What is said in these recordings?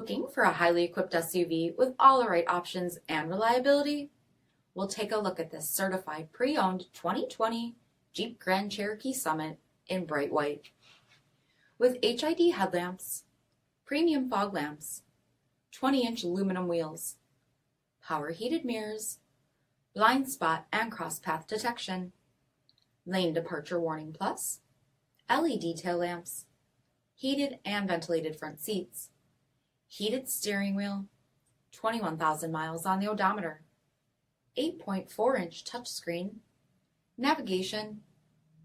Looking for a highly equipped SUV with all the right options and reliability? We'll take a look at this certified pre-owned 2020 Jeep Grand Cherokee Summit in bright white. With HID headlamps, premium fog lamps, 20-inch aluminum wheels, power heated mirrors, blind spot and cross path detection, lane departure warning plus, LED tail lamps, heated and ventilated front seats, heated steering wheel, 21,000 miles on the odometer, 8.4-inch touchscreen, navigation,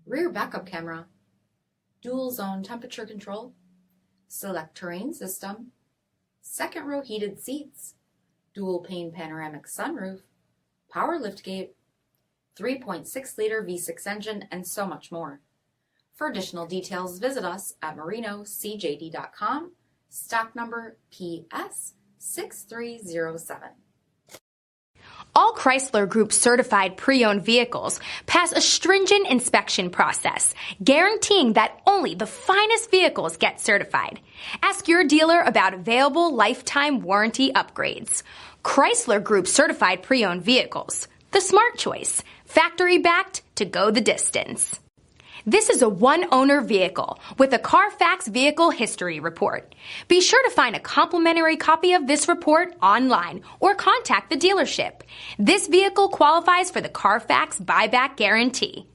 rear backup camera, dual zone temperature control, SELEC-TERRAIN system, second row heated seats, dual pane panoramic sunroof, power liftgate, 3.6-liter V6 engine, and so much more. For additional details, visit us at marinocjd.com, stock number PS6307. All Chrysler Group certified pre-owned vehicles pass a stringent inspection process, guaranteeing that only the finest vehicles get certified. Ask your dealer about available lifetime warranty upgrades. Chrysler Group certified pre-owned vehicles, the smart choice, factory backed to go the distance. This is a one-owner vehicle with a CARFAX vehicle history report. Be sure to find a complimentary copy of this report online or contact the dealership. This vehicle qualifies for the CARFAX buyback guarantee.